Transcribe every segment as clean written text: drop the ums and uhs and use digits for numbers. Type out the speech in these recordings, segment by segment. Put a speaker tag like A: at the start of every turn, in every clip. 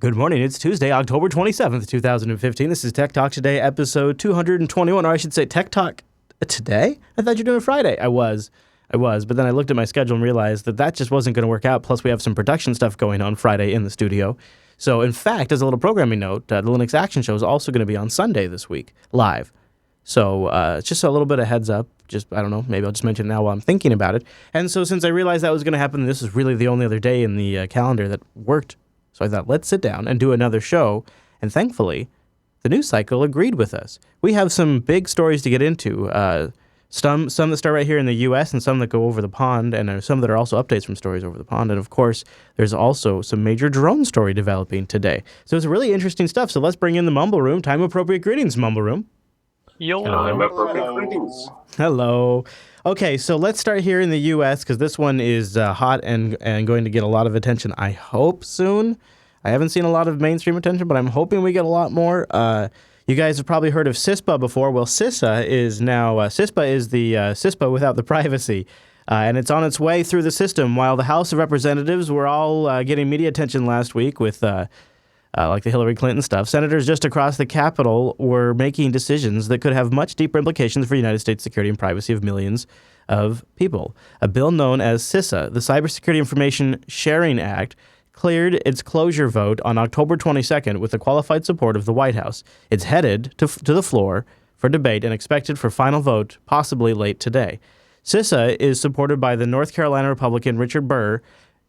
A: Good morning. It's Tuesday, October 27th, 2015. This is Tech Talk Today, episode 221, or I should say Tech Talk Today? I thought you were doing Friday. I was, but then I looked at my schedule and realized that just wasn't going to work out. Plus, we have some production stuff going on Friday in the studio. So, in fact, as a little programming note, the Linux Action Show is also going to be on Sunday this week, live. So, just a little bit of heads up. I don't know, maybe I'll just mention it now while I'm thinking about it. And so, since I realized that was going to happen, this is really the only other day in the calendar that worked. So I thought, let's sit down and do another show. And thankfully, the news cycle agreed with us. We have some big stories to get into. Some that start right here in the U.S. and some that go over the pond, and some that are also updates from stories over the pond. And of course, there's also some major drone story developing today. So it's really interesting stuff. So let's bring in the Mumble Room. Time-appropriate greetings, Mumble Room.
B: Yo.
C: Time-appropriate greetings.
A: Hello. Okay, so let's start here in the U.S. because this one is hot and going to get a lot of attention, I hope, soon. I haven't seen a lot of mainstream attention, but I'm hoping we get a lot more. You guys have probably heard of CISA before. Well, CISA is now, CISA is the CISA without the privacy, and it's on its way through the system. While the House of Representatives were all getting media attention last week with like the Hillary Clinton stuff, senators just across the Capitol were making decisions that could have much deeper implications for United States security and privacy of millions of people. A bill known as CISA, the Cybersecurity Information Sharing Act, cleared its closure vote on October 22nd with the qualified support of the White House. It's headed to the floor for debate and expected for final vote possibly late today. CISA is supported by the North Carolina Republican Richard Burr.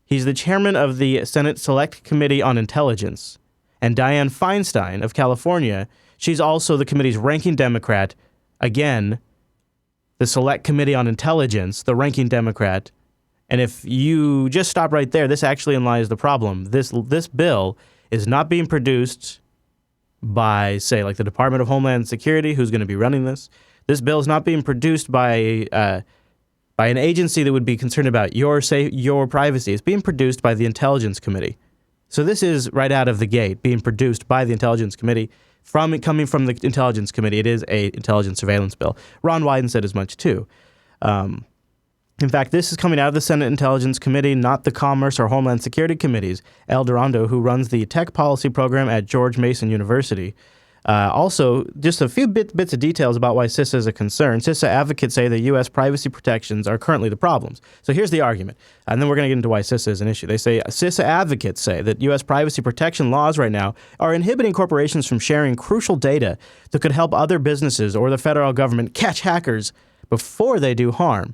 A: He's the chairman of the Senate Select Committee on Intelligence. And Dianne Feinstein of California, she's also the committee's ranking Democrat. Again, the Select Committee on Intelligence, the ranking Democrat. And if you just stop right there, this actually lies the problem. This bill is not being produced by, say, like the Department of Homeland Security, who's going to be running this. This bill is not being produced by an agency that would be concerned about your privacy. It's being produced by the Intelligence Committee. So this is right out of the gate being produced by the Intelligence Committee. Coming from the Intelligence Committee, it is a intelligence surveillance bill. Ron Wyden said as much too. In fact, this is coming out of the Senate Intelligence Committee, not the Commerce or Homeland Security Committees. El Dorado, who runs the tech policy program at George Mason University. Also, just a few bits of details about why CISA is a concern. CISA advocates say that U.S. privacy protections are currently the problems. So here's the argument, and then we're going to get into why CISA is an issue. They say CISA advocates say that U.S. privacy protection laws right now are inhibiting corporations from sharing crucial data that could help other businesses or the federal government catch hackers before they do harm.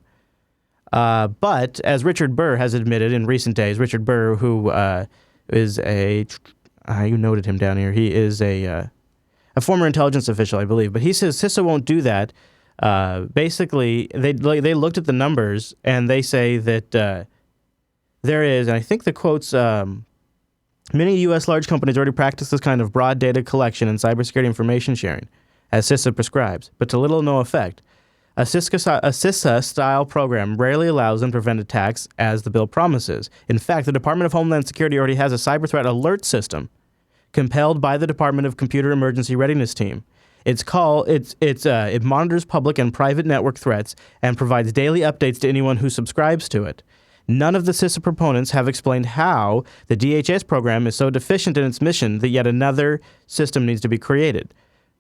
A: But as Richard Burr has admitted in recent days, Richard Burr, who is you noted him down here, he is a former intelligence official, I believe, but he says CISA won't do that. Basically, they looked at the numbers and they say that there is, and I think the quotes, many U.S. large companies already practice this kind of broad data collection and cybersecurity information sharing, as CISA prescribes, but to little or no effect. A CISA-style program rarely allows them to prevent attacks, as the bill promises. In fact, the Department of Homeland Security already has a cyber threat alert system compelled by the Department of Computer Emergency Readiness Team. It monitors public and private network threats and provides daily updates to anyone who subscribes to it. None of the CISA proponents have explained how the DHS program is so deficient in its mission that yet another system needs to be created.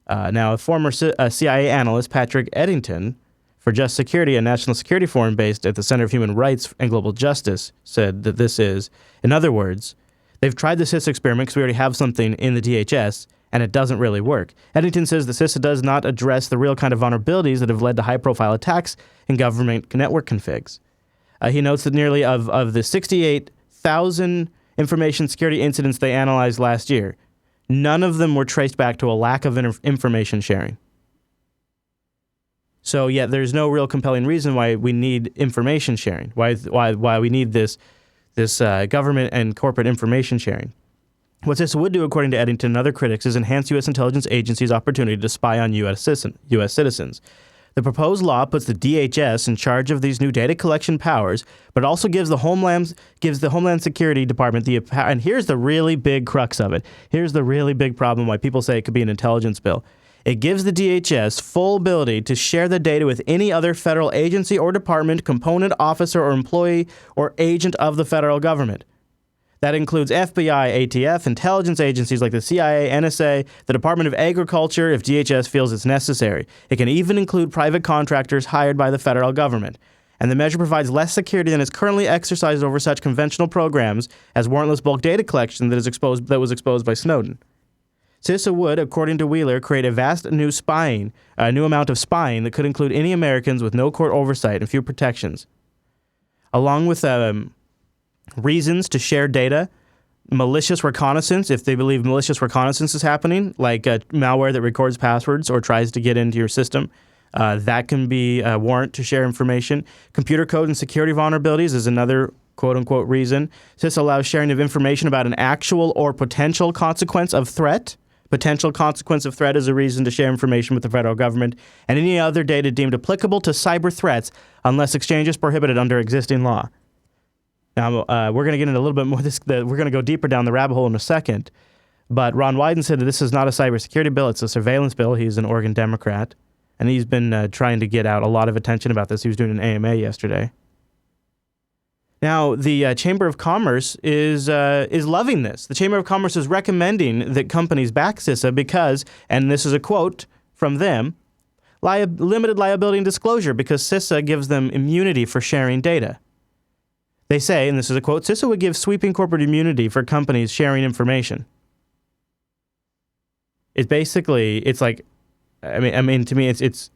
A: Now, a former CIA analyst, Patrick Eddington, for Just Security, a national security forum based at the Center of Human Rights and Global Justice, said that this is, in other words, they've tried the CISA experiment because we already have something in the DHS, and it doesn't really work. Eddington says the CISA does not address the real kind of vulnerabilities that have led to high-profile attacks in government network configs. He notes that nearly of the 68,000 information security incidents they analyzed last year, none of them were traced back to a lack of information sharing. So, yeah, there's no real compelling reason why we need information sharing, why we need this government and corporate information sharing. What CISA would do, according to Eddington and other critics, is enhance U.S. intelligence agencies' opportunity to spy on U.S. citizens. The proposed law puts the DHS in charge of these new data collection powers, but also gives the Homeland Security Department and here's the really big crux of it. Here's the really big problem why people say it could be an intelligence bill. It gives the DHS full ability to share the data with any other federal agency or department, component, officer, or employee or agent of the federal government. That includes FBI, ATF, intelligence agencies like the CIA, NSA, the Department of Agriculture if DHS feels it's necessary. It can even include private contractors hired by the federal government. And the measure provides less security than is currently exercised over such conventional programs as warrantless bulk data collection that was exposed by Snowden. CISA would, according to Wheeler, create a vast new amount of spying that could include any Americans with no court oversight and few protections, along with reasons to share data, malicious reconnaissance, if they believe malicious reconnaissance is happening, like malware that records passwords or tries to get into your system. That can be a warrant to share information. Computer code and security vulnerabilities is another quote-unquote reason. CISA allows sharing of information about an actual or potential consequence of threat. Potential consequence of threat is a reason to share information with the federal government and any other data deemed applicable to cyber threats unless exchange is prohibited under existing law. Now, we're going to get into a little bit more. We're going to go deeper down the rabbit hole in a second. But Ron Wyden said that this is not a cybersecurity bill. It's a surveillance bill. He's an Oregon Democrat. And he's been trying to get out a lot of attention about this. He was doing an AMA yesterday. Now, the Chamber of Commerce is loving this. The Chamber of Commerce is recommending that companies back CISA because, and this is a quote from them, limited liability and disclosure because CISA gives them immunity for sharing data. They say, and this is a quote, CISA would give sweeping corporate immunity for companies sharing information. It's like, I mean, to me, it's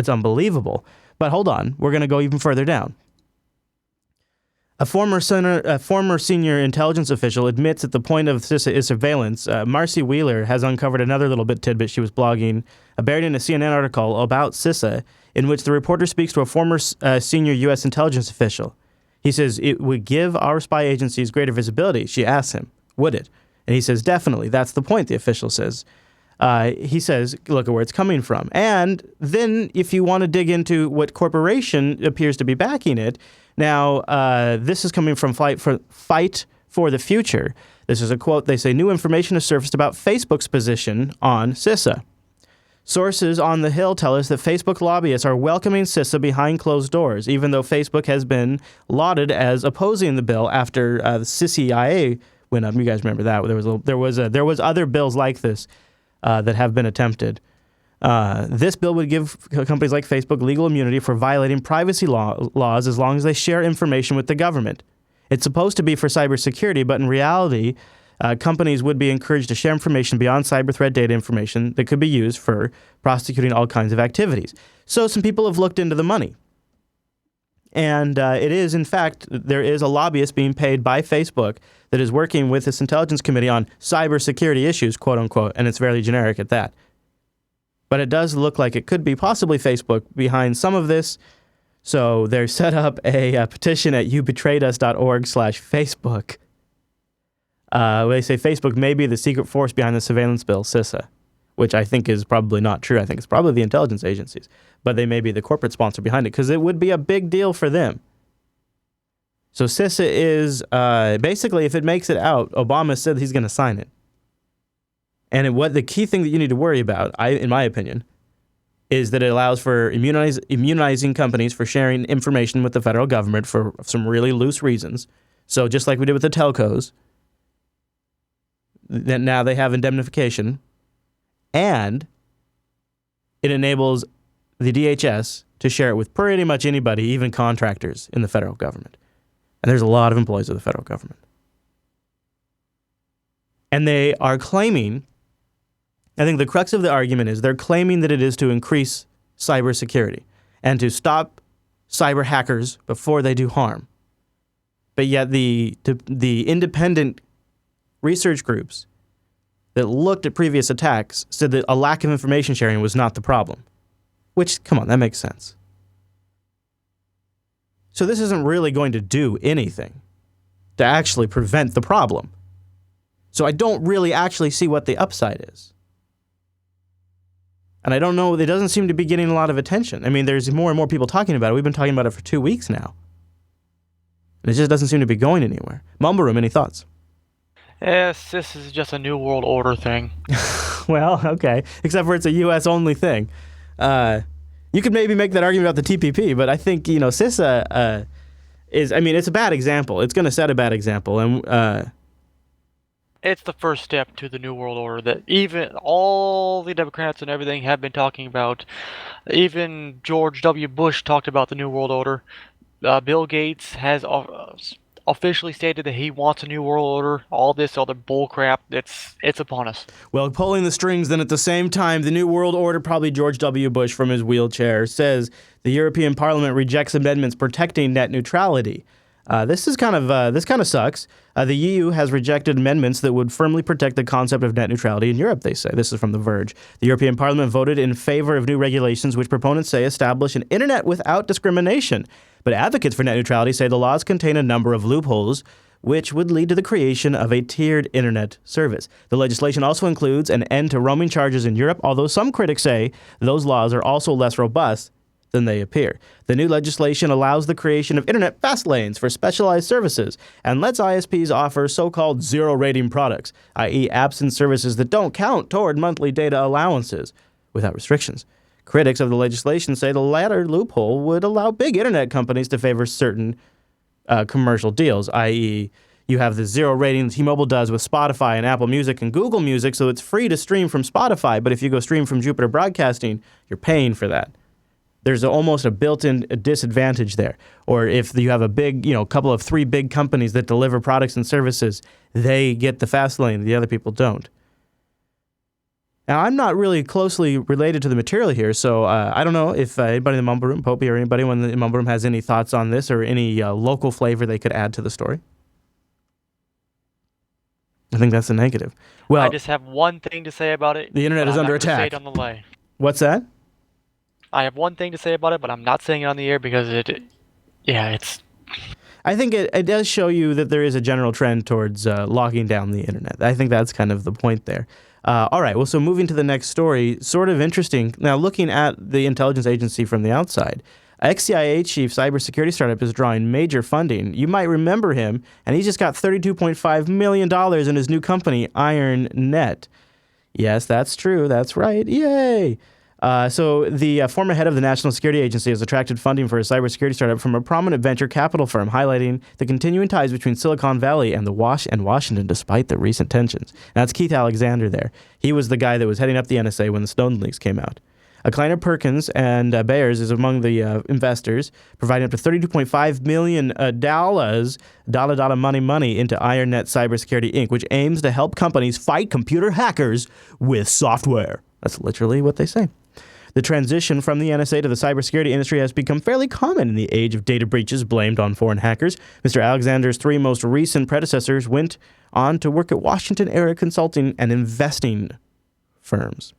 A: unbelievable. But hold on, we're going to go even further down. A former senior intelligence official admits that the point of CISA is surveillance. Marcy Wheeler has uncovered another little tidbit she was blogging, buried in a CNN article about CISA, in which the reporter speaks to a former senior U.S. intelligence official. He says, it would give our spy agencies greater visibility. She asks him, would it? And he says, definitely. That's the point, the official says. He says, look at where it's coming from. And then if you want to dig into what corporation appears to be backing it, now this is coming from Fight for the Future. This is a quote. They say, new information has surfaced about Facebook's position on CISA. Sources on the Hill tell us that Facebook lobbyists are welcoming CISA behind closed doors, even though Facebook has been lauded as opposing the bill after the CISA went up. You guys remember that? There was other bills like this that have been attempted. This bill would give companies like Facebook legal immunity for violating privacy laws as long as they share information with the government. It's supposed to be for cybersecurity, but in reality, companies would be encouraged to share information beyond cyber threat data information that could be used for prosecuting all kinds of activities. So some people have looked into the money. And it is, in fact, there is a lobbyist being paid by Facebook that is working with this intelligence committee on cybersecurity issues, quote unquote, and it's fairly generic at that. But it does look like it could be possibly Facebook behind some of this. So they set up a petition at youbetrayedus.org/Facebook. They say Facebook may be the secret force behind the surveillance bill, CISA, which I think is probably not true. I think it's probably the intelligence agencies, but they may be the corporate sponsor behind it because it would be a big deal for them. So CISA is basically, if it makes it out, Obama said he's going to sign it. And what the key thing that you need to worry about, in my opinion, is that it allows for immunizing companies for sharing information with the federal government for some really loose reasons. So just like we did with the telcos, that now they have indemnification, and it enables the DHS to share it with pretty much anybody, even contractors in the federal government. And there's a lot of employees of the federal government. And they are claiming, I think the crux of the argument is they're claiming that it is to increase cybersecurity and to stop cyber hackers before they do harm. But yet the independent research groups that looked at previous attacks said that a lack of information sharing was not the problem. Which, come on, that makes sense. So this isn't really going to do anything to actually prevent the problem. So I don't really actually see what the upside is. And I don't know, it doesn't seem to be getting a lot of attention. I mean, there's more and more people talking about it. We've been talking about it for 2 weeks now. And it just doesn't seem to be going anywhere. Mumble Room, any thoughts?
B: Yes, this is just a New World Order thing.
A: Well, okay. Except for it's a U.S.-only thing. You could maybe make that argument about the TPP, but I think, CISA it's a bad example. It's going to set a bad example. And
B: it's the first step to the New World Order that even all the Democrats and everything have been talking about. Even George W. Bush talked about the New World Order. Bill Gates has officially stated that he wants a New World Order. All this other bullcrap, it's upon us.
A: Well, pulling the strings, then at the same time, the New World Order, probably George W. Bush from his wheelchair, says the European Parliament rejects amendments protecting net neutrality. This kind of sucks. The EU has rejected amendments that would firmly protect the concept of net neutrality in Europe, they say. This is from The Verge. The European Parliament voted in favor of new regulations which proponents say establish an internet without discrimination. But advocates for net neutrality say the laws contain a number of loopholes which would lead to the creation of a tiered internet service. The legislation also includes an end to roaming charges in Europe, although some critics say those laws are also less robust than they appear. The new legislation allows the creation of internet fast lanes for specialized services and lets ISPs offer so-called zero-rating products, i.e. apps and services that don't count toward monthly data allowances, without restrictions. Critics of the legislation say the latter loophole would allow big internet companies to favor certain commercial deals, i.e. you have the zero rating T-Mobile does with Spotify and Apple Music and Google Music, so it's free to stream from Spotify, but if you go stream from Jupiter Broadcasting, you're paying for that. There's almost a built-in disadvantage there. Or if you have a big, couple of three big companies that deliver products and services, they get the fast lane, the other people don't. Now, I'm not really closely related to the material here, so I don't know if anybody in the Mumble Room, Popey, or anybody in the Mumble Room has any thoughts on this or any local flavor they could add to the story. I think that's a negative. Well,
B: I just have one thing to say about it.
A: The internet is under attack.
B: Say it on the lay.
A: What's that?
B: I have one thing to say about it, but I'm not saying it on the air because it's...
A: I think it does show you that there is a general trend towards locking down the internet. I think that's kind of the point there. All right, well, so moving to the next story, sort of interesting. Now, looking at the intelligence agency from the outside, ex-CIA chief cybersecurity startup is drawing major funding. You might remember him, and he just got $32.5 million in his new company, IronNet. Yes, that's true. That's right. Yay! So the former head of the National Security Agency has attracted funding for a cybersecurity startup from a prominent venture capital firm, highlighting the continuing ties between Silicon Valley and Washington, despite the recent tensions. Now, it's Keith Alexander there. He was the guy that was heading up the NSA when the Snowden leaks came out. Kleiner Perkins and Bayers is among the investors, providing up to $32.5 million money into IronNet Cybersecurity Inc., which aims to help companies fight computer hackers with software. That's literally what they say. The transition from the NSA to the cybersecurity industry has become fairly common in the age of data breaches blamed on foreign hackers. Mr. Alexander's three most recent predecessors went on to work at Washington-area consulting and investing firms.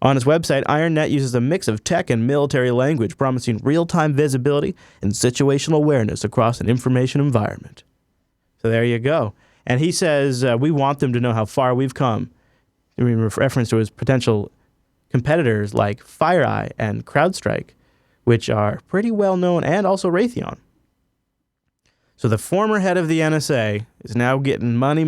A: On its website, IronNet uses a mix of tech and military language, promising real-time visibility and situational awareness across an information environment. So there you go. And he says, we want them to know how far we've come, in reference to his potential competitors like FireEye and CrowdStrike, which are pretty well known, and also Raytheon. So the former head of the NSA is now getting money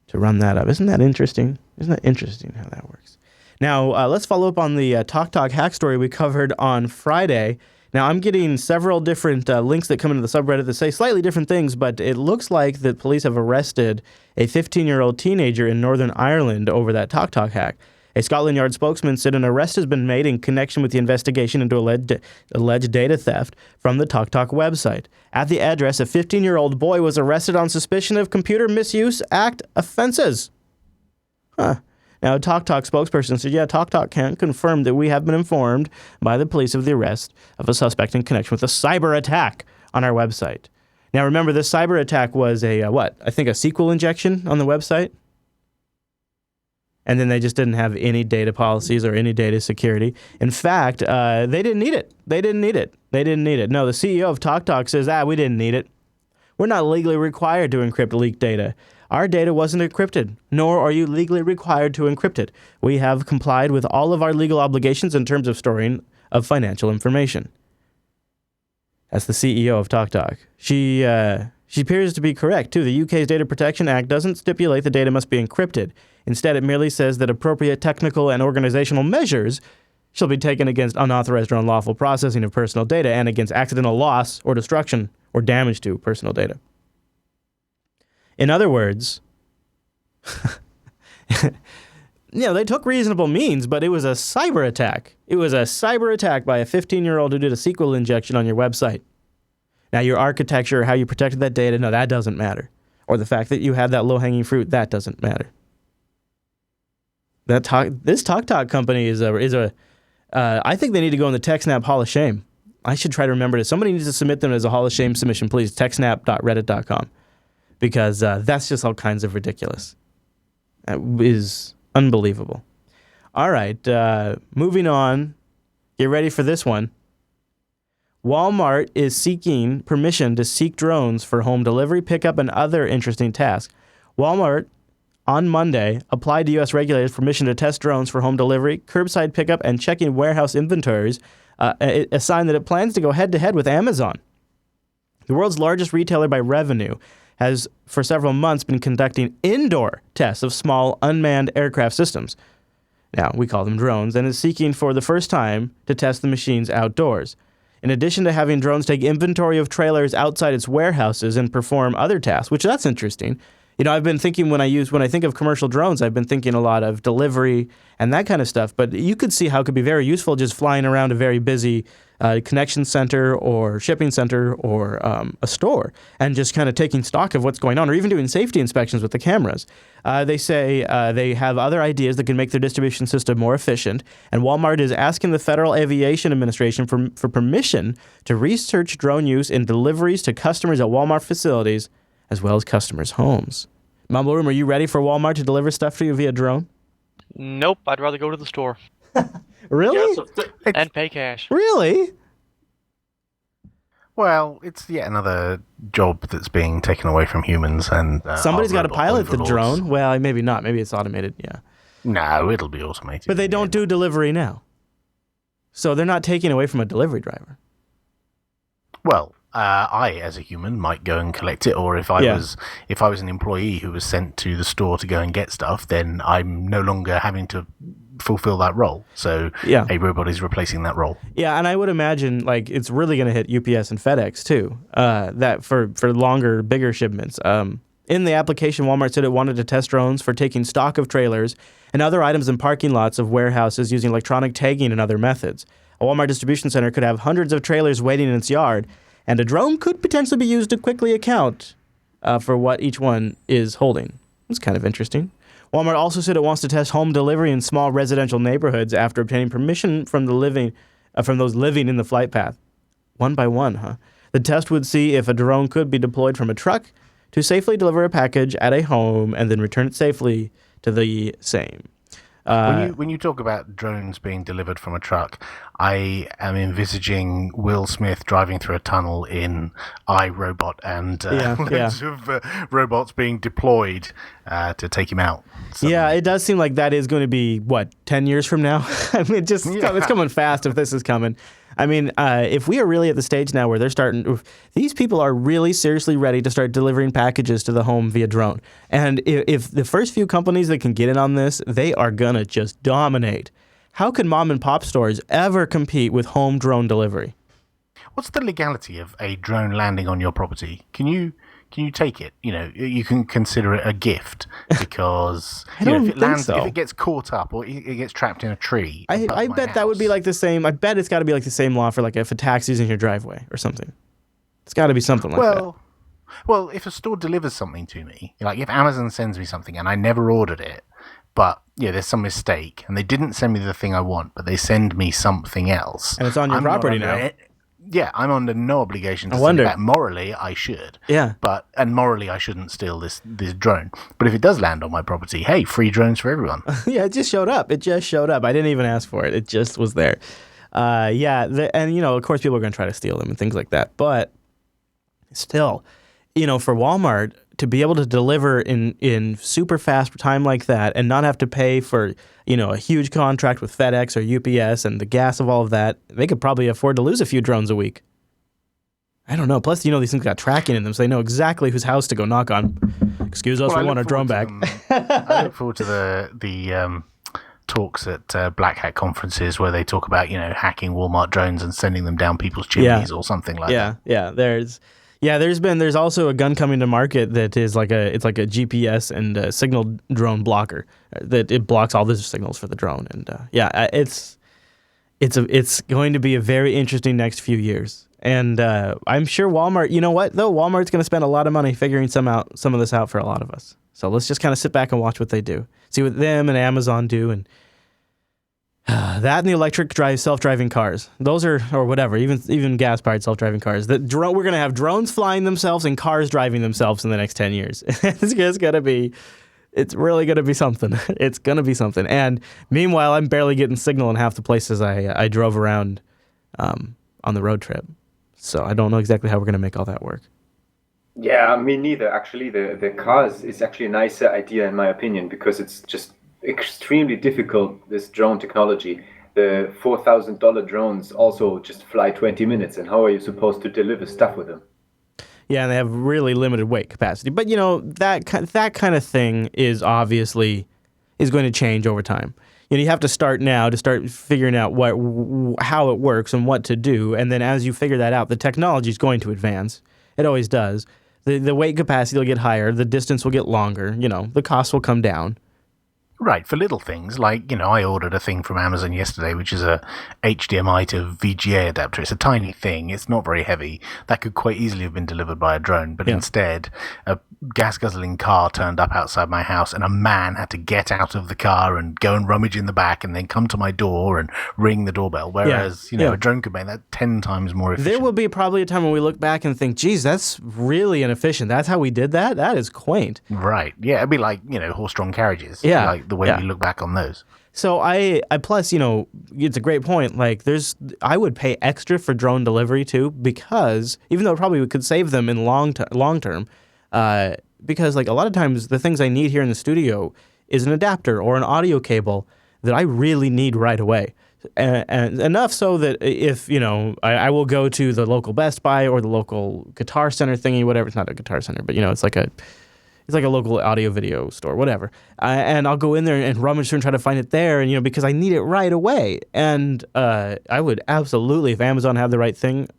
A: to run that up. Isn't that interesting? Isn't that interesting how that works? Now, let's follow up on the TalkTalk hack story we covered on Friday. Now, I'm getting several different links that come into the subreddit that say slightly different things, but it looks like that police have arrested a 15-year-old teenager in Northern Ireland over that TalkTalk hack. A Scotland Yard spokesman said an arrest has been made in connection with the investigation into alleged data theft from the TalkTalk website. At the address, a 15-year-old boy was arrested on suspicion of Computer Misuse Act offenses. Now, a TalkTalk spokesperson said, TalkTalk can confirm that we have been informed by the police of the arrest of a suspect in connection with a cyber attack on our website. Now, remember, this cyber attack was a SQL injection on the website? And then they just didn't have any data policies or any data security. In fact, they didn't need it. They didn't need it. No, the CEO of TalkTalk says, we didn't need it. We're not legally required to encrypt leaked data. Our data wasn't encrypted, nor are you legally required to encrypt it. We have complied with all of our legal obligations in terms of storing of financial information. That's the CEO of TalkTalk. She appears to be correct, too. The UK's Data Protection Act doesn't stipulate the data must be encrypted. Instead, it merely says that appropriate technical and organizational measures shall be taken against unauthorized or unlawful processing of personal data and against accidental loss or destruction or damage to personal data. In other words, they took reasonable means, but it was a cyber attack. It was a cyber attack by a 15-year-old who did a SQL injection on your website. Now, your architecture, how you protected that data, no, that doesn't matter. Or the fact that you had that low-hanging fruit, that doesn't matter. This TalkTalk company is I think they need to go in the TechSnap Hall of Shame. I should try to remember this. Somebody needs to submit them as a Hall of Shame submission, please. techsnap.reddit.com. Because that's just all kinds of ridiculous. That is unbelievable. All right, moving on. Get ready for this one. Wal-Mart is seeking permission to seek drones for home delivery, pickup, and other interesting tasks. Wal-Mart, on Monday, applied to U.S. regulators permission to test drones for home delivery, curbside pickup, and checking warehouse inventories, a sign that it plans to go head-to-head with Amazon. The world's largest retailer by revenue has, for several months, been conducting indoor tests of small unmanned aircraft systems. Now, we call them drones, and is seeking for the first time to test the machines outdoors. In addition to having drones take inventory of trailers outside its warehouses and perform other tasks, which that's interesting. I've been thinking when I think of commercial drones, I've been thinking a lot of delivery and that kind of stuff. But you could see how it could be very useful just flying around a very busy connection center or shipping center or a store and just kind of taking stock of what's going on, or even doing safety inspections with the cameras. They say they have other ideas that can make their distribution system more efficient, and Walmart is asking the Federal Aviation Administration for permission to research drone use in deliveries to customers at Walmart facilities as well as customers' homes. Mumble Room, are you ready for Walmart to deliver stuff to you via drone?
B: Nope, I'd rather go to the store.
A: Really?
B: And pay cash.
A: Really?
C: Well, it's yet another job that's being taken away from humans, and
A: somebody's got to pilot the
C: overlords.
A: drone. Well, maybe not. Maybe it's automated. Yeah.
C: No, it'll be automated.
A: But they don't do delivery now, so they're not taking away from a delivery driver.
C: Well, I, as a human, might go and collect it, or if I was an employee who was sent to the store to go and get stuff, then I'm no longer having to fulfill that role. So a robot is replacing that role. Yeah,
A: and I would imagine it's really going to hit UPS and FedEx too. That for longer, bigger shipments. In the application, Walmart said it wanted to test drones for taking stock of trailers and other items in parking lots of warehouses using electronic tagging and other methods. A Walmart distribution center could have hundreds of trailers waiting in its yard, and a drone could potentially be used to quickly account for what each one is holding. It's kind of interesting. Walmart also said it wants to test home delivery in small residential neighborhoods after obtaining permission from those living in the flight path. One by one, huh? The test would see if a drone could be deployed from a truck to safely deliver a package at a home and then return it safely to the same.
C: When you talk about drones being delivered from a truck, I am envisaging Will Smith driving through a tunnel in iRobot and loads of robots being deployed to take him out. Suddenly. Yeah,
A: it does seem like that is going to be, 10 years from now? I mean, it's coming fast if this is coming. I mean, if we are really at the stage now where these people are really seriously ready to start delivering packages to the home via drone. And if the first few companies that can get in on this, they are going to just dominate. How can mom and pop stores ever compete with home drone delivery?
C: What's the legality of a drone landing on your property? Can you take it? You can consider it a gift because if it gets caught up or it gets trapped in a tree.
A: I bet that would be like the same. I bet it's got to be like the same law for if a taxi's in your driveway or something. It's got to be something like that.
C: Well, if a store delivers something to me, if Amazon sends me something and I never ordered it, but there's some mistake and they didn't send me the thing I want, but they send me something else,
A: and it's on your property now.
C: I'm under no obligation to send it back. Morally, I should.
A: Yeah.
C: And morally, I shouldn't steal this drone. But if it does land on my property, hey, free drones for everyone.
A: Yeah, it just showed up. I didn't even ask for it. It just was there. And of course, people are going to try to steal them and things like that. But still, for Walmart to be able to deliver in super fast time like that and not have to pay for a huge contract with FedEx or UPS and the gas of all of that, they could probably afford to lose a few drones a week. I don't know. Plus, these things got tracking in them, so they know exactly whose house to go knock on. Excuse us, we want our drone back.
C: I look forward to the talks at Black Hat conferences where they talk about hacking Walmart drones and sending them down people's chimneys or something like that.
A: Yeah. There's Yeah, there's also a gun coming to market that is like a GPS and a signal drone blocker that it blocks all the signals for the drone, and it's going to be a very interesting next few years. And I'm sure Walmart, you know what though, Walmart's going to spend a lot of money figuring some of this out for a lot of us. So let's just kind of sit back and watch what they do, see what them and Amazon do, and that and the self-driving cars. Those are, or whatever, even gas-powered self-driving cars. We're going to have drones flying themselves and cars driving themselves in the next 10 years. It's really going to be something. It's going to be something. And meanwhile, I'm barely getting signal in half the places I drove around on the road trip. So I don't know exactly how we're going to make all that work.
D: Yeah, me neither. Actually, the cars is actually a nicer idea in my opinion, because it's just extremely difficult, this drone technology. The $4,000 drones also just fly 20 minutes, and how are you supposed to deliver stuff with them?
A: Yeah, and they have really limited weight capacity. But that kind of thing is obviously going to change over time. You have to start now to start figuring out how it works and what to do, and then as you figure that out, the technology is going to advance. It always does. The weight capacity will get higher, the distance will get longer, the cost will come down.
C: Right, for little things, like, I ordered a thing from Amazon yesterday, which is a HDMI to VGA adapter. It's a tiny thing. It's not very heavy. That could quite easily have been delivered by a drone. But instead, a gas-guzzling car turned up outside my house, and a man had to get out of the car and go and rummage in the back and then come to my door and ring the doorbell. Whereas, a drone could make that 10 times more efficient.
A: There will be probably a time when we look back and think, geez, that's really inefficient. That's how we did that? That is quaint.
C: Right. Yeah, it'd be like, horse-drawn carriages.
A: Yeah.
C: Like the way we look back on those.
A: So I plus, it's a great point. Like I would pay extra for drone delivery too, because even though it probably could save them in long term, because like a lot of times the things I need here in the studio is an adapter or an audio cable that I really need right away. And enough so that if, I will go to the local Best Buy or the local Guitar Center thingy, whatever. It's not a Guitar Center, but it's like a local audio video store, whatever. And I'll go in there and rummage through and try to find it there, and because I need it right away. And I would absolutely, if Amazon had the right thing,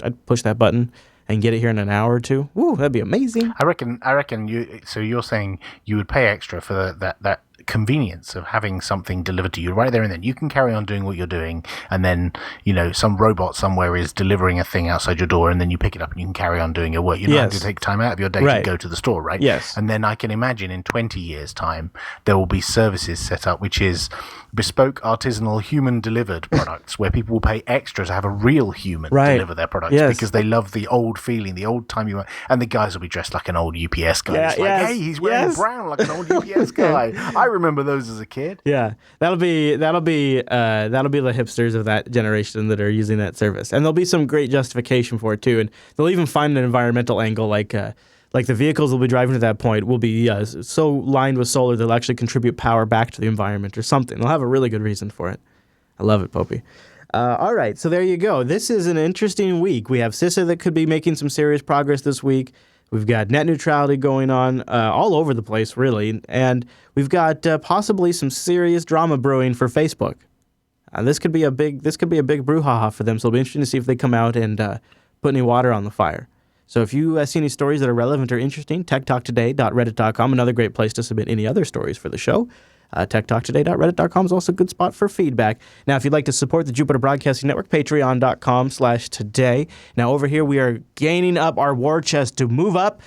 A: I'd push that button and get it here in an hour or two. Woo, that'd be amazing.
C: I reckon you. So you're saying you would pay extra for that convenience of having something delivered to you right there and then. You can carry on doing what you're doing, and then some robot somewhere is delivering a thing outside your door, and then you pick it up and you can carry on doing your work. You don't have to take time out of your day to go to the store, right?
A: Yes.
C: And then I can imagine in 20 years' time there will be services set up which is bespoke, artisanal, human-delivered products where people will pay extra to have a real human deliver their products because they love the old feeling, the old-timey one. And the guys will be dressed like an old UPS guy.
A: Yeah,
C: it's like, hey, he's wearing brown like an old UPS guy. I remember those as a kid.
A: Yeah, that'll be the hipsters of that generation that are using that service, and there'll be some great justification for it too. And they'll even find an environmental angle, like the vehicles we'll be driving to that point will be so lined with solar they'll actually contribute power back to the environment or something. They'll have a really good reason for it. I love it, Popey. All right, so there you go. This is an interesting week. We have CISA that could be making some serious progress this week. We've got net neutrality going on all over the place, really, and we've got possibly some serious drama brewing for Facebook. This could be a big brouhaha for them. So it'll be interesting to see if they come out and put any water on the fire. So if you see any stories that are relevant or interesting, techtalktoday.reddit.com, another great place to submit any other stories for the show. Techtalktoday.reddit.com is also a good spot for feedback. Now, if you'd like to support the Jupiter Broadcasting Network, patreon.com/today. Now, over here, we are gaining up our war chest to move up,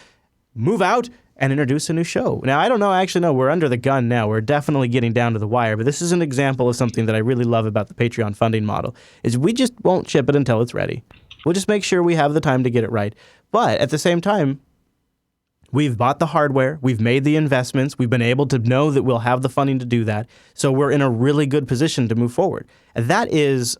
A: move out, and introduce a new show. Now, I don't know. Actually, no, we're under the gun now. We're definitely getting down to the wire. But this is an example of something that I really love about the Patreon funding model, is we just won't ship it until it's ready. We'll just make sure we have the time to get it right. But at the same time, we've bought the hardware, we've made the investments, we've been able to know that we'll have the funding to do that, so we're in a really good position to move forward. And that is,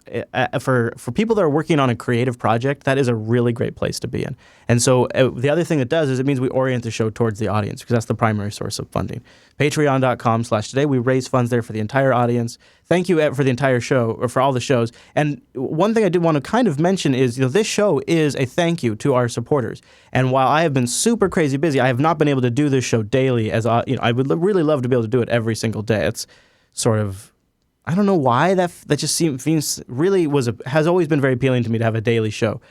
A: for people that are working on a creative project, that is a really great place to be in. And so the other thing it does is it means we orient the show towards the audience, because that's the primary source of funding. Patreon.com/today, we raise funds there for the entire audience. Thank you for the entire show, or for all the shows. And one thing I did want to kind of mention is, this show is a thank you to our supporters. And while I have been super crazy busy, I have not been able to do this show daily as I would really love to be able to do it every single day. It's sort of, I don't know why that just seems really has always been very appealing to me to have a daily show.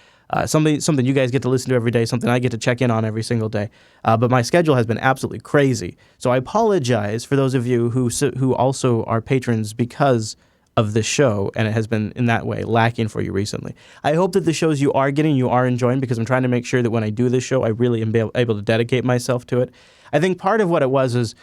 A: something you guys get to listen to every day, something I get to check in on every single day. But my schedule has been absolutely crazy. So I apologize for those of you who also are patrons because of this show, and it has been in that way lacking for you recently. I hope that the shows you are getting, you are enjoying, because I'm trying to make sure that when I do this show, I really am able to dedicate myself to it. I think part of what it was is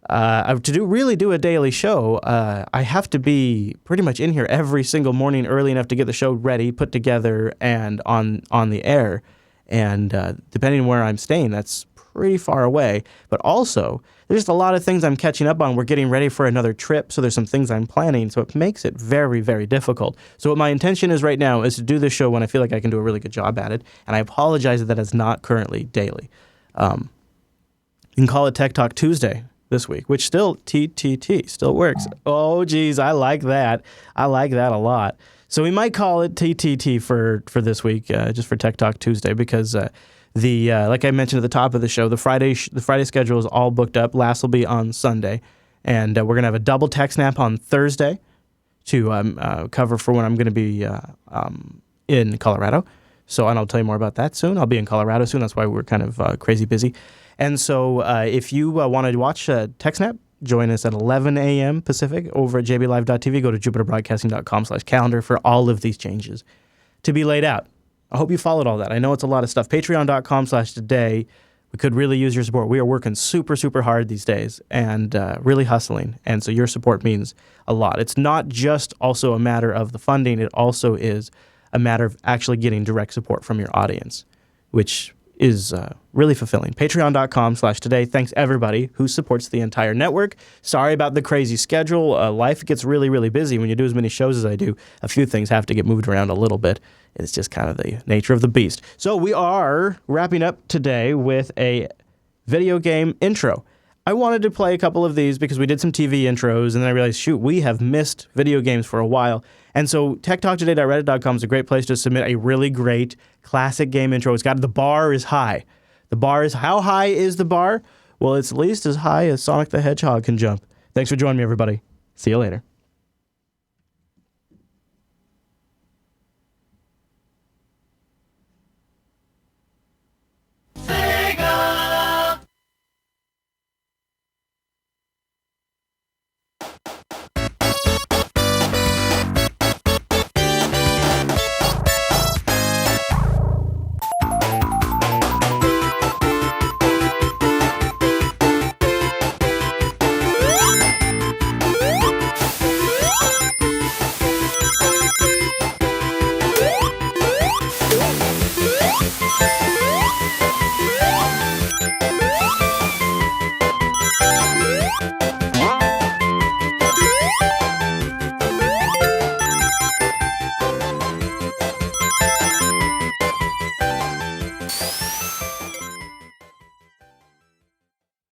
A: really do a daily show, I have to be pretty much in here every single morning early enough to get the show ready, put together, and on the air. And depending on where I'm staying, that's pretty far away. But also, there's just a lot of things I'm catching up on. We're getting ready for another trip, so there's some things I'm planning, so it makes it very, very difficult. So what my intention is right now is to do this show when I feel like I can do a really good job at it, and I apologize that it's not currently daily. You can call it Tech Talk Tuesday this week, which still TTT still works. Oh, geez, I like that. I like that a lot. So we might call it TTT for this week, just for Tech Talk Tuesday, because like I mentioned at the top of the show, the Friday schedule is all booked up. Last will be on Sunday, and we're gonna have a double tech snap on Thursday to cover for when I'm gonna be in Colorado. So, and I'll tell you more about that soon. I'll be in Colorado soon. That's why we're kind of crazy busy. And so, if you want to watch TechSnap, join us at 11 a.m. Pacific over at jblive.tv. Go to jupiterbroadcasting.com/calendar for all of these changes to be laid out. I hope you followed all that. I know it's a lot of stuff. Patreon.com/today. We could really use your support. We are working super, super hard these days and really hustling. And so your support means a lot. It's not just also a matter of the funding. It also is a matter of actually getting direct support from your audience, which is really fulfilling. Patreon.com/today. Thanks everybody who supports the entire network. Sorry about the crazy schedule. Life gets really, really busy when you do as many shows as I do. A few things have to get moved around a little bit. It's just kind of the nature of the beast. So we are wrapping up today with a video game intro. I wanted to play a couple of these because we did some TV intros, and then I realized, shoot, we have missed video games for a while. And so techtalktoday.reddit.com is a great place to submit a really great classic game intro. The bar is high. How high is the bar? Well, it's at least as high as Sonic the Hedgehog can jump. Thanks for joining me, everybody. See you later.